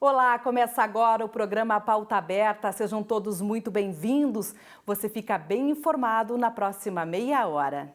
Olá, começa agora o programa Pauta Aberta. Sejam todos muito bem-vindos. Você fica bem informado na próxima meia hora.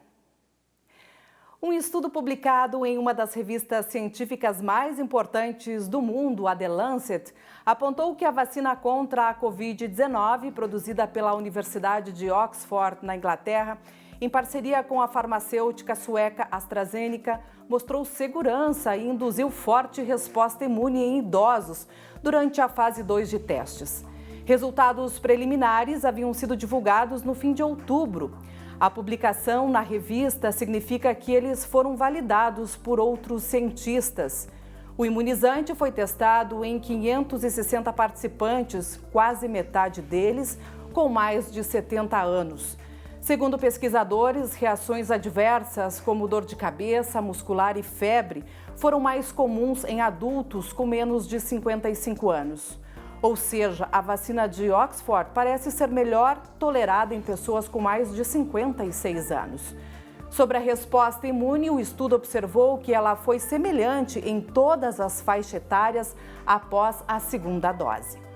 Um estudo publicado em uma das revistas científicas mais importantes do mundo, a The Lancet, apontou que a vacina contra a Covid-19, produzida pela Universidade de Oxford, na Inglaterra, em parceria com a farmacêutica sueca AstraZeneca, mostrou segurança e induziu forte resposta imune em idosos durante a fase 2 de testes. Resultados preliminares haviam sido divulgados no fim de outubro. A publicação na revista significa que eles foram validados por outros cientistas. O imunizante foi testado em 560 participantes, quase metade deles com mais de 70 anos. Segundo pesquisadores, reações adversas como dor de cabeça, muscular e febre foram mais comuns em adultos com menos de 55 anos. Ou seja, a vacina de Oxford parece ser melhor tolerada em pessoas com mais de 56 anos. Sobre a resposta imune, o estudo observou que ela foi semelhante em todas as faixas etárias após a segunda dose.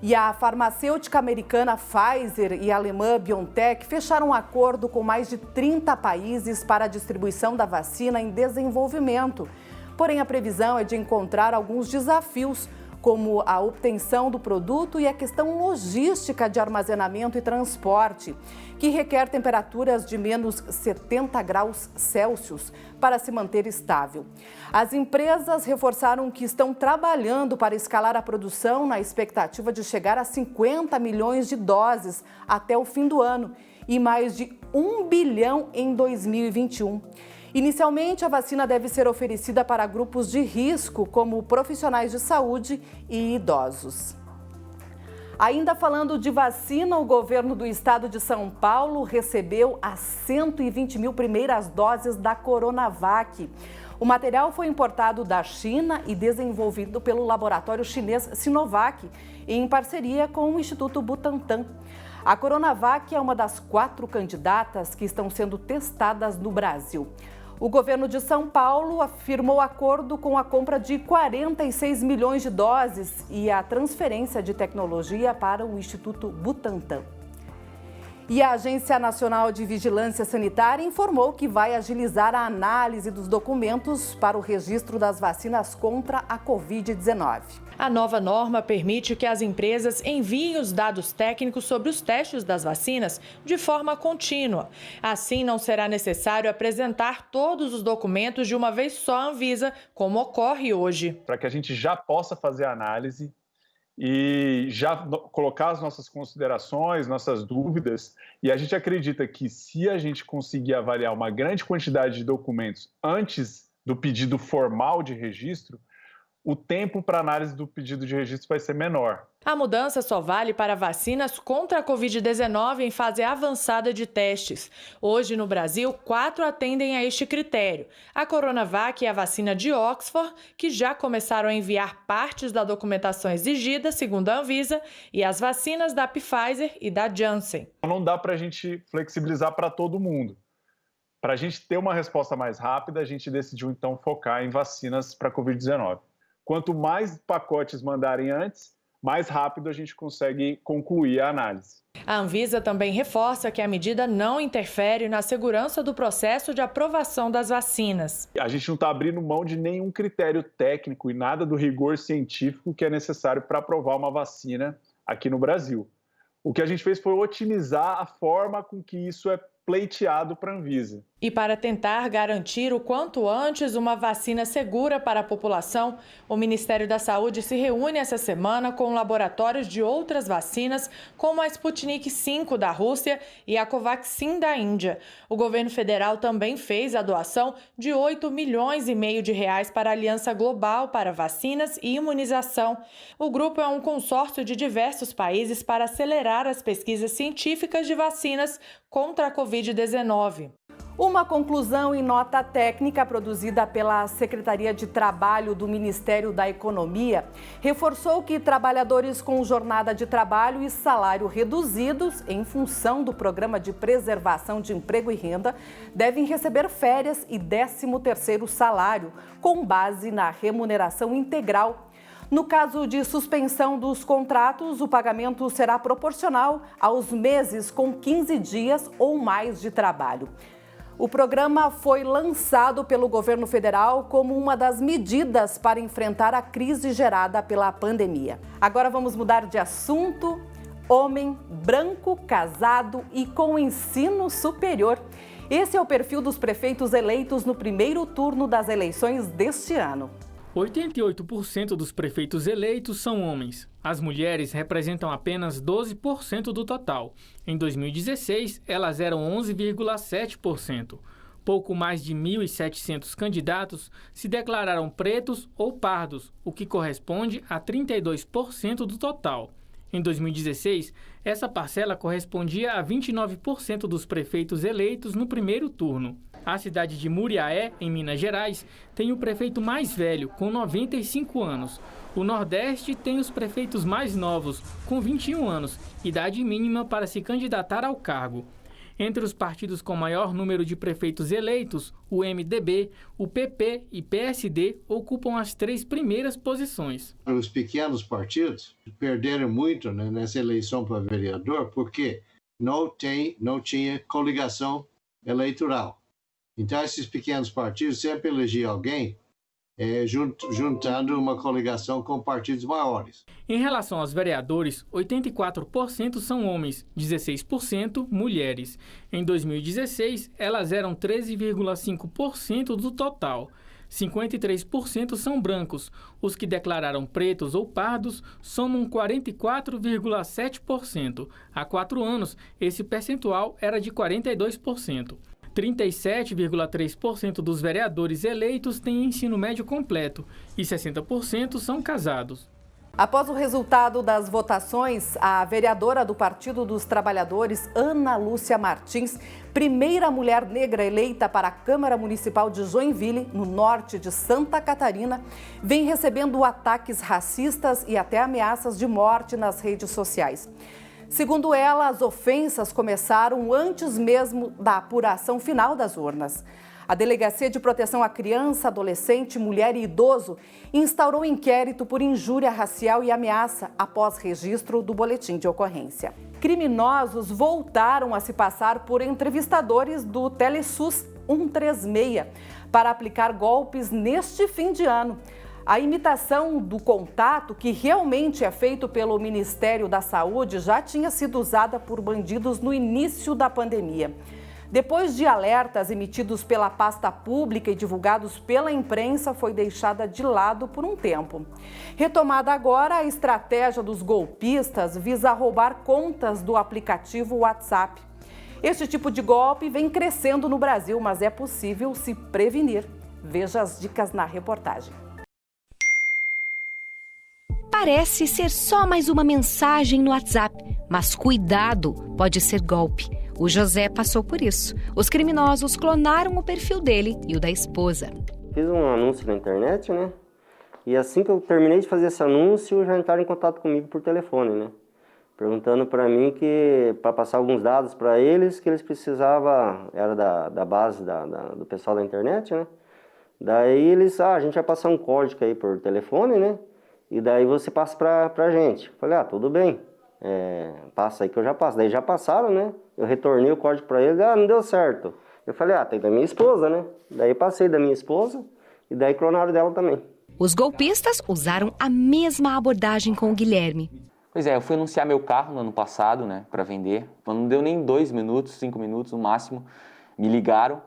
E a farmacêutica americana Pfizer e a alemã BioNTech fecharam um acordo com mais de 30 países para a distribuição da vacina em desenvolvimento. Porém, a previsão é de encontrar alguns desafios, como a obtenção do produto e a questão logística de armazenamento e transporte, que requer temperaturas de menos 70 graus Celsius para se manter estável. As empresas reforçaram que estão trabalhando para escalar a produção na expectativa de chegar a 50 milhões de doses até o fim do ano e mais de 1 bilhão em 2021. Inicialmente, a vacina deve ser oferecida para grupos de risco, como profissionais de saúde e idosos. Ainda falando de vacina, o governo do estado de São Paulo recebeu as 120 mil primeiras doses da Coronavac. O material foi importado da China e desenvolvido pelo laboratório chinês Sinovac, em parceria com o Instituto Butantan. A Coronavac é uma das 4 candidatas que estão sendo testadas no Brasil. O governo de São Paulo firmou acordo com a compra de 46 milhões de doses e a transferência de tecnologia para o Instituto Butantan. E a Agência Nacional de Vigilância Sanitária informou que vai agilizar a análise dos documentos para o registro das vacinas contra a Covid-19. A nova norma permite que as empresas enviem os dados técnicos sobre os testes das vacinas de forma contínua. Assim, não será necessário apresentar todos os documentos de uma vez só à Anvisa, como ocorre hoje. Para que a gente já possa fazer a análise e já colocar as nossas considerações, nossas dúvidas, e a gente acredita que se a gente conseguir avaliar uma grande quantidade de documentos antes do pedido formal de registro, o tempo para análise do pedido de registro vai ser menor. A mudança só vale para vacinas contra a Covid-19 em fase avançada de testes. Hoje, no Brasil, 4 atendem a este critério. A Coronavac e a vacina de Oxford, que já começaram a enviar partes da documentação exigida, segundo a Anvisa, e as vacinas da Pfizer e da Janssen. Não dá para a gente flexibilizar para todo mundo. Para a gente ter uma resposta mais rápida, a gente decidiu, então, focar em vacinas para a Covid-19. Quanto mais pacotes mandarem antes, mais rápido a gente consegue concluir a análise. A Anvisa também reforça que a medida não interfere na segurança do processo de aprovação das vacinas. A gente não está abrindo mão de nenhum critério técnico e nada do rigor científico que é necessário para aprovar uma vacina aqui no Brasil. O que a gente fez foi otimizar a forma com que isso é pleiteado para a Anvisa. E para tentar garantir o quanto antes uma vacina segura para a população, o Ministério da Saúde se reúne essa semana com laboratórios de outras vacinas, como a Sputnik V da Rússia e a Covaxin da Índia. O governo federal também fez a doação de 8,5 milhões de reais para a Aliança Global para Vacinas e Imunização. O grupo é um consórcio de diversos países para acelerar as pesquisas científicas de vacinas contra a Covid-19. Uma conclusão em nota técnica produzida pela Secretaria de Trabalho do Ministério da Economia reforçou que trabalhadores com jornada de trabalho e salário reduzidos em função do Programa de Preservação de Emprego e Renda devem receber férias e 13º salário, com base na remuneração integral. No caso de suspensão dos contratos, o pagamento será proporcional aos meses com 15 dias ou mais de trabalho. O programa foi lançado pelo governo federal como uma das medidas para enfrentar a crise gerada pela pandemia. Agora vamos mudar de assunto. Homem, branco, casado e com ensino superior. Esse é o perfil dos prefeitos eleitos no primeiro turno das eleições deste ano. 88% dos prefeitos eleitos são homens. As mulheres representam apenas 12% do total. Em 2016, elas eram 11,7%. Pouco mais de 1.700 candidatos se declararam pretos ou pardos, o que corresponde a 32% do total. Em 2016, essa parcela correspondia a 29% dos prefeitos eleitos no primeiro turno. A cidade de Muriaé, em Minas Gerais, tem o prefeito mais velho, com 95 anos. O Nordeste tem os prefeitos mais novos, com 21 anos, idade mínima para se candidatar ao cargo. Entre os partidos com maior número de prefeitos eleitos, o MDB, o PP e PSD ocupam as 3 primeiras posições. Os pequenos partidos perderam muito, né, nessa eleição para vereador porque não tinha coligação eleitoral. Então, esses pequenos partidos sempre elegiam alguém juntando uma coligação com partidos maiores. Em relação aos vereadores, 84% são homens, 16% mulheres. Em 2016, elas eram 13,5% do total. 53% são brancos. Os que declararam pretos ou pardos somam 44,7%. Há 4 anos, esse percentual era de 42%. 37,3% dos vereadores eleitos têm ensino médio completo e 60% são casados. Após o resultado das votações, a vereadora do Partido dos Trabalhadores, Ana Lúcia Martins, primeira mulher negra eleita para a Câmara Municipal de Joinville, no norte de Santa Catarina, vem recebendo ataques racistas e até ameaças de morte nas redes sociais. Segundo ela, as ofensas começaram antes mesmo da apuração final das urnas. A Delegacia de Proteção à Criança, Adolescente, Mulher e Idoso instaurou inquérito por injúria racial e ameaça após registro do boletim de ocorrência. Criminosos voltaram a se passar por entrevistadores do Telesus 136 para aplicar golpes neste fim de ano. A imitação do contato, que realmente é feito pelo Ministério da Saúde, já tinha sido usada por bandidos no início da pandemia. Depois de alertas emitidos pela pasta pública e divulgados pela imprensa, foi deixada de lado por um tempo. Retomada agora, a estratégia dos golpistas visa roubar contas do aplicativo WhatsApp. Este tipo de golpe vem crescendo no Brasil, mas é possível se prevenir. Veja as dicas na reportagem. Parece ser só mais uma mensagem no WhatsApp, mas cuidado, pode ser golpe. O José passou por isso. Os criminosos clonaram o perfil dele e o da esposa. Fiz um anúncio na internet, né? E assim que eu terminei de fazer esse anúncio, já entraram em contato comigo por telefone, né? Perguntando para mim que, para passar alguns dados para eles, que eles precisavam, era da base do pessoal da internet, né? Daí eles, a gente vai passar um código aí por telefone, né? E daí você passa pra gente. Falei, tudo bem, passa aí que eu já passo. Daí já passaram, né? Eu retornei o código pra eles, não deu certo. Eu falei, tem da minha esposa, né? Daí passei da minha esposa e daí clonaram dela também. Os golpistas usaram a mesma abordagem com o Guilherme. Pois é, eu fui anunciar meu carro no ano passado, né, para vender. Não deu nem 2 minutos, 5 minutos no máximo, me ligaram.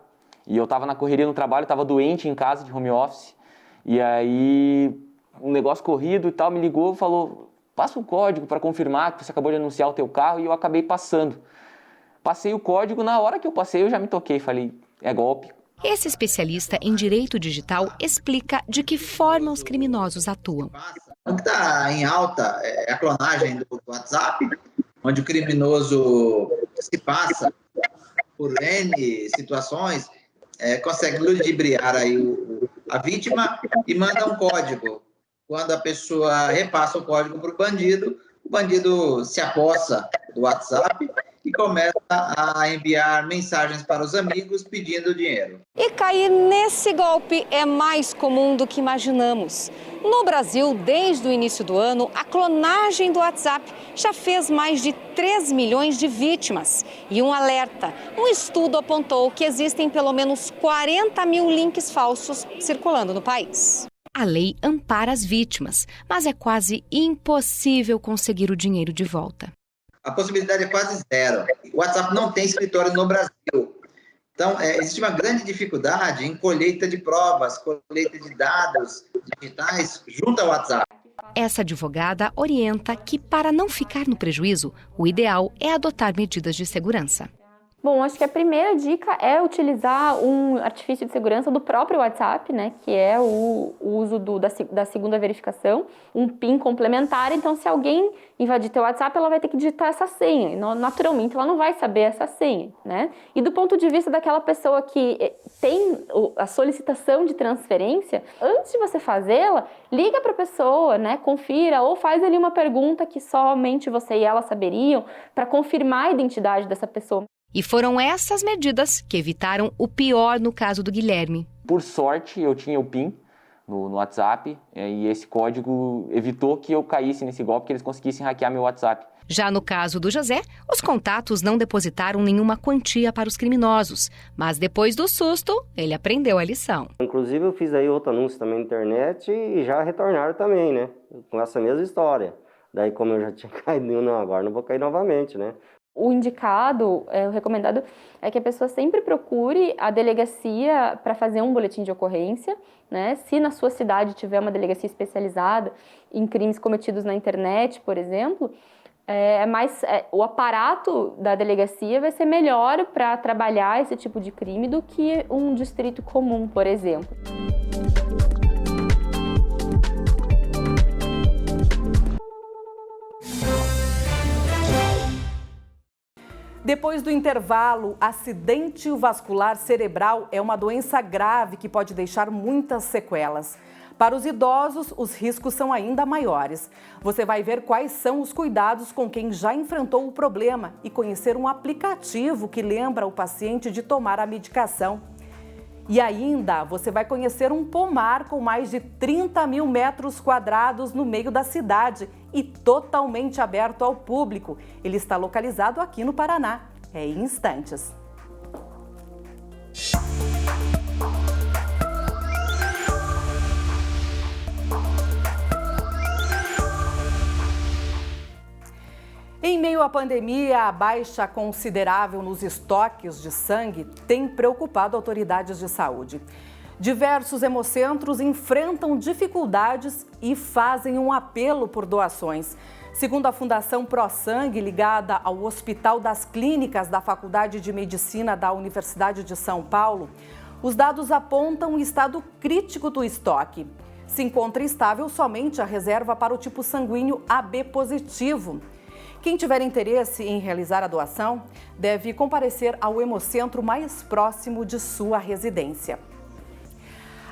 E eu tava na correria no trabalho, tava doente em casa de home office. E aí, um negócio corrido e tal, me ligou, falou, passa um código para confirmar que você acabou de anunciar o teu carro, e eu acabei passando. Passei o código, na hora que eu passei eu já me toquei, falei, é golpe. Esse especialista em direito digital explica de que forma os criminosos atuam. O que está em alta é a clonagem do WhatsApp, onde o criminoso se passa por N situações, consegue ludibriar aí a vítima e manda um código. Quando a pessoa repassa o código para o bandido se apossa do WhatsApp e começa a enviar mensagens para os amigos pedindo dinheiro. E cair nesse golpe é mais comum do que imaginamos. No Brasil, desde o início do ano, a clonagem do WhatsApp já fez mais de 3 milhões de vítimas. E um alerta: um estudo apontou que existem pelo menos 40 mil links falsos circulando no país. A lei ampara as vítimas, mas é quase impossível conseguir o dinheiro de volta. A possibilidade é quase zero. O WhatsApp não tem escritório no Brasil. Então, existe uma grande dificuldade em colheita de provas, colheita de dados digitais junto ao WhatsApp. Essa advogada orienta que, para não ficar no prejuízo, o ideal é adotar medidas de segurança. Bom, acho que a primeira dica é utilizar um artifício de segurança do próprio WhatsApp, né, que é o uso da segunda verificação, um PIN complementar. Então, se alguém invadir teu WhatsApp, ela vai ter que digitar essa senha. E, naturalmente, ela não vai saber essa senha, né? E do ponto de vista daquela pessoa que tem a solicitação de transferência, antes de você fazê-la, liga para a pessoa, né, confira, ou faz ali uma pergunta que somente você e ela saberiam para confirmar a identidade dessa pessoa. E foram essas medidas que evitaram o pior no caso do Guilherme. Por sorte, eu tinha o PIN no WhatsApp e esse código evitou que eu caísse nesse golpe, que eles conseguissem hackear meu WhatsApp. Já no caso do José, os contatos não depositaram nenhuma quantia para os criminosos, mas depois do susto, ele aprendeu a lição. Inclusive, eu fiz aí outro anúncio também na internet e já retornaram também, né? Com essa mesma história. Daí, como eu já tinha caído, não, agora não vou cair novamente, né? O indicado, o recomendado, é que a pessoa sempre procure a delegacia para fazer um boletim de ocorrência, né? Se na sua cidade tiver uma delegacia especializada em crimes cometidos na internet, por exemplo, o aparato da delegacia vai ser melhor para trabalhar esse tipo de crime do que um distrito comum, por exemplo. Depois do intervalo, acidente vascular cerebral é uma doença grave que pode deixar muitas sequelas. Para os idosos, os riscos são ainda maiores. Você vai ver quais são os cuidados com quem já enfrentou o problema e conhecer um aplicativo que lembra o paciente de tomar a medicação. E ainda, você vai conhecer um pomar com mais de 30 mil metros quadrados no meio da cidade e totalmente aberto ao público. Ele está localizado aqui no Paraná. É em instantes. Em meio à pandemia, a baixa considerável nos estoques de sangue tem preocupado autoridades de saúde. Diversos hemocentros enfrentam dificuldades e fazem um apelo por doações. Segundo a Fundação ProSangue, ligada ao Hospital das Clínicas da Faculdade de Medicina da Universidade de São Paulo, os dados apontam o estado crítico do estoque. Se encontra estável somente a reserva para o tipo sanguíneo AB positivo. Quem tiver interesse em realizar a doação deve comparecer ao hemocentro mais próximo de sua residência.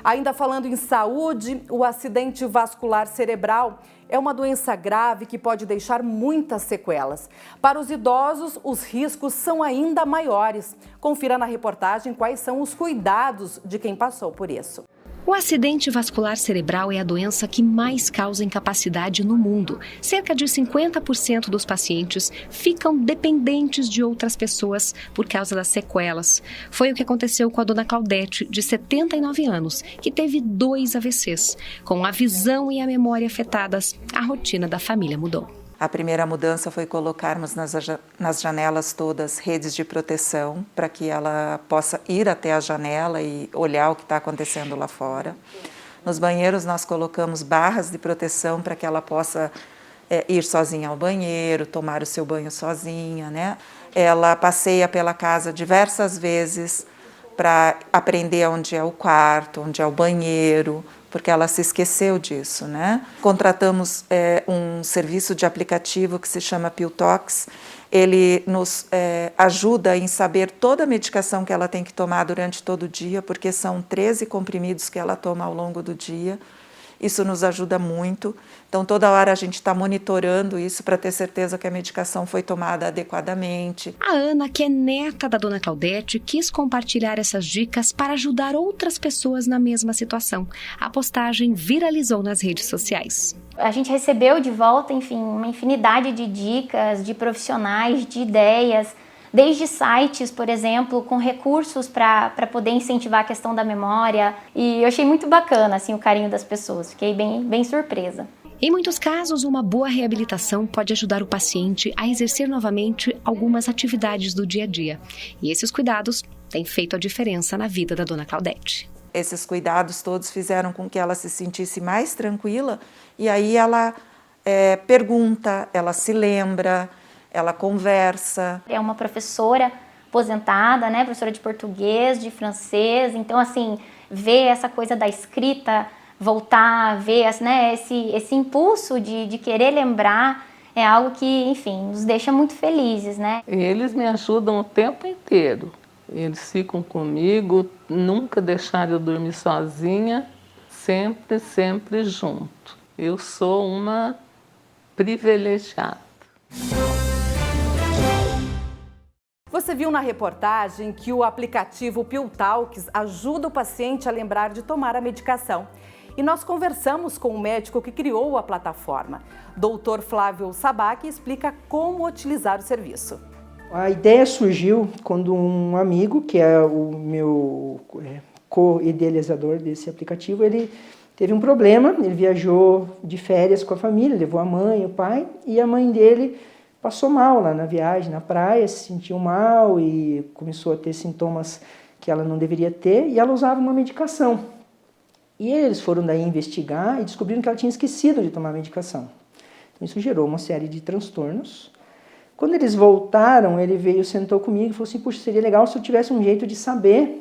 Ainda falando em saúde, o acidente vascular cerebral é uma doença grave que pode deixar muitas sequelas. Para os idosos, os riscos são ainda maiores. Confira na reportagem quais são os cuidados de quem passou por isso. O acidente vascular cerebral é a doença que mais causa incapacidade no mundo. Cerca de 50% dos pacientes ficam dependentes de outras pessoas por causa das sequelas. Foi o que aconteceu com a dona Claudete, de 79 anos, que teve 2 AVCs. Com a visão e a memória afetadas, a rotina da família mudou. A primeira mudança foi colocarmos nas janelas todas redes de proteção para que ela possa ir até a janela e olhar o que está acontecendo lá fora. Nos banheiros nós colocamos barras de proteção para que ela possa ir sozinha ao banheiro, tomar o seu banho sozinha, né? Ela passeia pela casa diversas vezes para aprender onde é o quarto, onde é o banheiro, porque ela se esqueceu disso, né? Contratamos um serviço de aplicativo que se chama Piltox. Ele nos ajuda em saber toda a medicação que ela tem que tomar durante todo o dia, porque são 13 comprimidos que ela toma ao longo do dia. isso nos ajuda muito. Então, toda hora a gente está monitorando isso para ter certeza que a medicação foi tomada adequadamente. A Ana, que é neta da dona Claudete, quis compartilhar essas dicas para ajudar outras pessoas na mesma situação. A postagem viralizou nas redes sociais. A gente recebeu de volta, enfim, uma infinidade de dicas, de profissionais, de ideias, desde sites, por exemplo, com recursos para poder incentivar a questão da memória. E eu achei muito bacana assim, o carinho das pessoas, fiquei bem surpresa. Em muitos casos, uma boa reabilitação pode ajudar o paciente a exercer novamente algumas atividades do dia a dia. E esses cuidados têm feito a diferença na vida da dona Claudete. Esses cuidados todos fizeram com que ela se sentisse mais tranquila e aí ela pergunta, ela se lembra, ela conversa. É uma professora aposentada, né, professora de português, de francês, então assim, ver essa coisa da escrita, voltar a ver, né, esse impulso de querer lembrar é algo que, enfim, nos deixa muito felizes, né? Eles me ajudam o tempo inteiro. Eles ficam comigo, nunca deixaram eu dormir sozinha, sempre junto. Eu sou uma privilegiada. Você viu na reportagem que o aplicativo PillTalks ajuda o paciente a lembrar de tomar a medicação. E nós conversamos com o médico que criou a plataforma. Dr. Flávio Sabac explica como utilizar o serviço. A ideia surgiu quando um amigo, que é o meu co-idealizador desse aplicativo, ele teve um problema, ele viajou de férias com a família, levou a mãe, o pai, e a mãe dele passou mal lá na viagem, na praia, se sentiu mal e começou a ter sintomas que ela não deveria ter, e ela usava uma medicação. E eles foram daí investigar e descobriram que ela tinha esquecido de tomar a medicação. Então isso gerou uma série de transtornos. Quando eles voltaram, ele veio, sentou comigo e falou assim, puxa, seria legal se eu tivesse um jeito de saber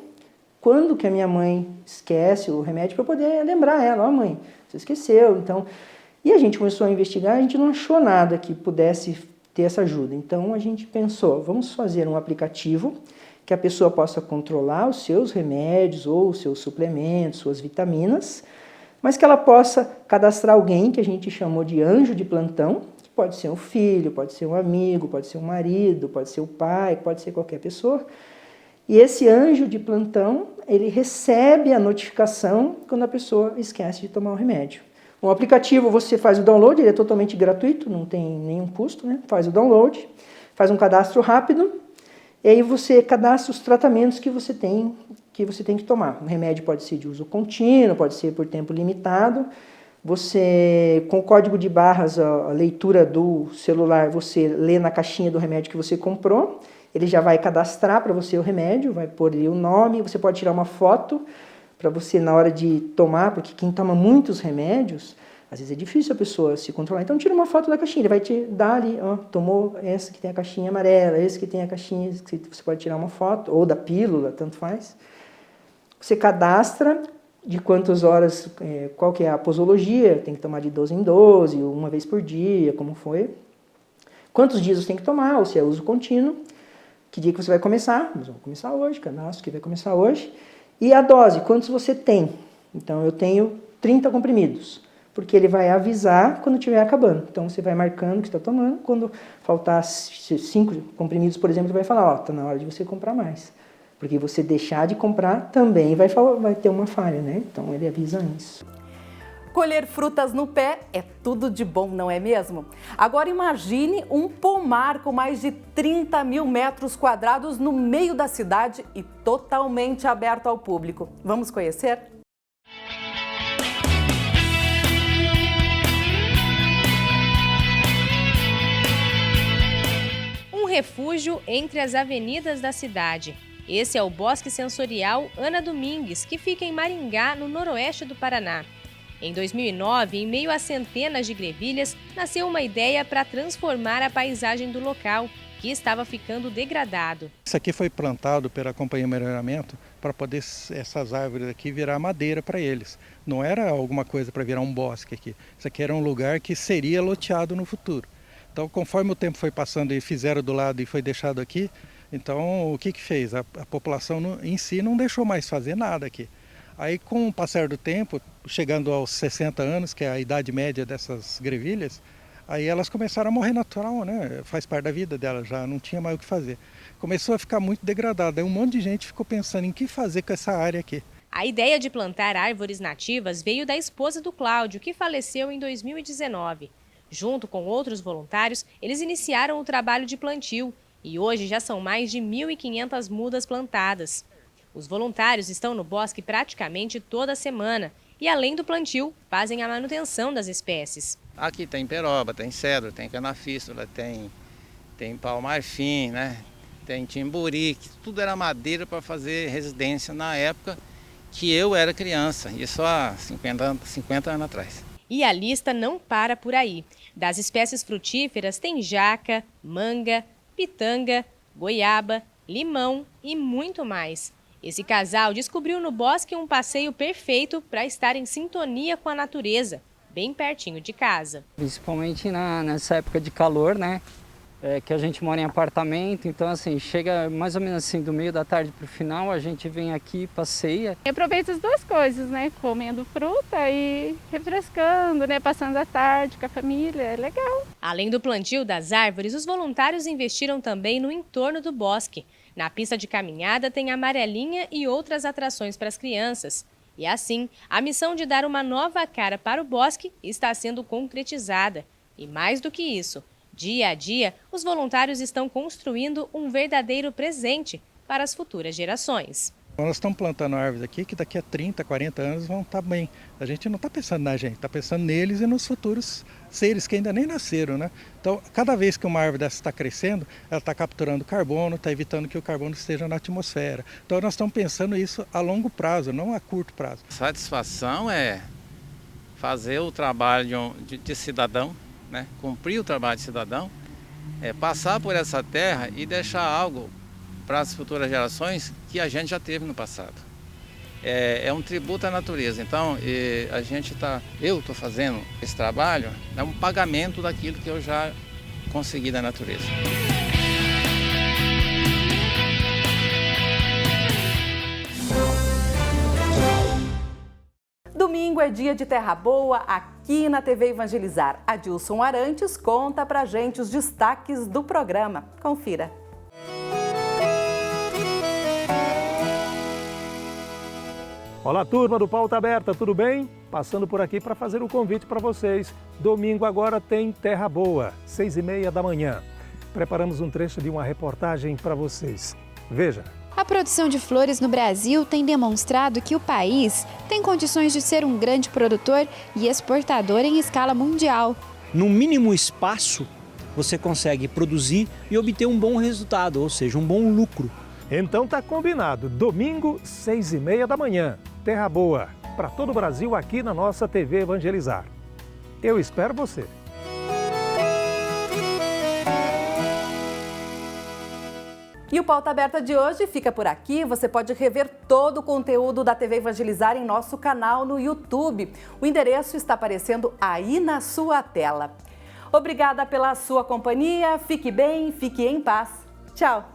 quando que a minha mãe esquece o remédio para eu poder lembrar ela. Ó, mãe, você esqueceu. Então, e a gente começou a investigar, a gente não achou nada que pudesse ter essa ajuda. Então a gente pensou, vamos fazer um aplicativo que a pessoa possa controlar os seus remédios ou os seus suplementos, suas vitaminas, mas que ela possa cadastrar alguém que a gente chamou de anjo de plantão, que pode ser um filho, pode ser um amigo, pode ser um marido, pode ser o pai, pode ser qualquer pessoa. E esse anjo de plantão, ele recebe a notificação quando a pessoa esquece de tomar o remédio. O aplicativo, você faz o download, ele é totalmente gratuito, não tem nenhum custo, né? Faz o download, faz um cadastro rápido, e aí você cadastra os tratamentos que você tem que tomar. O remédio pode ser de uso contínuo, pode ser por tempo limitado. Você, com o código de barras, a leitura do celular, você lê na caixinha do remédio que você comprou, ele já vai cadastrar para você o remédio, vai pôr ali o nome, você pode tirar uma foto para você na hora de tomar, porque quem toma muitos remédios, às vezes é difícil a pessoa se controlar. Então tira uma foto da caixinha, ele vai te dar ali, ó, tomou essa que tem a caixinha amarela, esse que tem a caixinha, que você pode tirar uma foto, ou da pílula, tanto faz. Você cadastra de quantas horas, qual que é a posologia, tem que tomar de 12 em 12, uma vez por dia, como foi. Quantos dias você tem que tomar, ou se é uso contínuo, que dia que você vai começar, nós vamos começar hoje, cadastro que vai começar hoje. E a dose, quantos você tem? Então eu tenho 30 comprimidos, porque ele vai avisar quando estiver acabando. Então você vai marcando o que está tomando, quando faltar 5 comprimidos, por exemplo, ele vai falar, ó, está na hora de você comprar mais. Porque você deixar de comprar também vai ter uma falha, né? Então ele avisa antes. Colher frutas no pé é tudo de bom, não é mesmo? Agora imagine um pomar com mais de 30 mil metros quadrados no meio da cidade e totalmente aberto ao público. Vamos conhecer? Um refúgio entre as avenidas da cidade. Esse é o Bosque Sensorial Ana Domingues, que fica em Maringá, no noroeste do Paraná. Em 2009, em meio a centenas de grevilhas, nasceu uma ideia para transformar a paisagem do local, que estava ficando degradado. Isso aqui foi plantado pela Companhia Melhoramento para poder essas árvores aqui virar madeira para eles. Não era alguma coisa para virar um bosque aqui. Isso aqui era um lugar que seria loteado no futuro. Então, conforme o tempo foi passando e fizeram do lado e foi deixado aqui, então o que fez? A população em si não deixou mais fazer nada aqui. Aí, com o passar do tempo, chegando aos 60 anos, que é a idade média dessas grevilhas, aí elas começaram a morrer natural, né? Faz parte da vida delas, já não tinha mais o que fazer. Começou a ficar muito degradada, aí um monte de gente ficou pensando em que fazer com essa área aqui. A ideia de plantar árvores nativas veio da esposa do Cláudio, que faleceu em 2019. Junto com outros voluntários, eles iniciaram o trabalho de plantio e hoje já são mais de 1.500 mudas plantadas. Os voluntários estão no bosque praticamente toda semana e, além do plantio, fazem a manutenção das espécies. Aqui tem peroba, tem cedro, tem canafístula, tem pau-marfim, né? Tem timburi, que tudo era madeira para fazer residência na época que eu era criança, isso há 50 anos atrás. E a lista não para por aí. Das espécies frutíferas tem jaca, manga, pitanga, goiaba, limão e muito mais. Esse casal descobriu no bosque um passeio perfeito para estar em sintonia com a natureza, bem pertinho de casa. Principalmente nessa época de calor, né? Que a gente mora em apartamento, então assim, chega mais ou menos assim do meio da tarde para o final, a gente vem aqui, passeia. Eu aproveito as duas coisas, né? Comendo fruta e refrescando, né? Passando a tarde com a família, é legal. Além do plantio das árvores, os voluntários investiram também no entorno do bosque. Na pista de caminhada tem amarelinha e outras atrações para as crianças. E assim, a missão de dar uma nova cara para o bosque está sendo concretizada. E mais do que isso, dia a dia, os voluntários estão construindo um verdadeiro presente para as futuras gerações. Nós estamos plantando árvores aqui que daqui a 30, 40 anos vão estar bem. A gente não está pensando na gente, está pensando neles e nos futuros seres que ainda nem nasceram, né? Então, cada vez que uma árvore dessa está crescendo, ela está capturando carbono, está evitando que o carbono esteja na atmosfera. Então, nós estamos pensando isso a longo prazo, não a curto prazo. Satisfação é fazer o trabalho de cidadão, né? Cumprir o trabalho de cidadão, passar por essa terra e deixar algo para as futuras gerações que a gente já teve no passado. É um tributo à natureza. Então, eu estou fazendo esse trabalho, é um pagamento daquilo que eu já consegui da natureza. Domingo é dia de Terra Boa aqui na TV Evangelizar. Adilson Arantes conta pra gente os destaques do programa. Confira. Olá, turma do Pauta Aberta, tudo bem? Passando por aqui para fazer um convite para vocês. Domingo agora tem Terra Boa, 6h30 da manhã. Preparamos um trecho de uma reportagem para vocês. Veja. A produção de flores no Brasil tem demonstrado que o país tem condições de ser um grande produtor e exportador em escala mundial. No mínimo espaço, você consegue produzir e obter um bom resultado, ou seja, um bom lucro. Então tá combinado, domingo, 6h30 da manhã. Terra Boa, para todo o Brasil aqui na nossa TV Evangelizar. Eu espero você. E o Pauta Aberta de hoje fica por aqui. Você pode rever todo o conteúdo da TV Evangelizar em nosso canal no YouTube. O endereço está aparecendo aí na sua tela. Obrigada pela sua companhia. Fique bem, fique em paz. Tchau.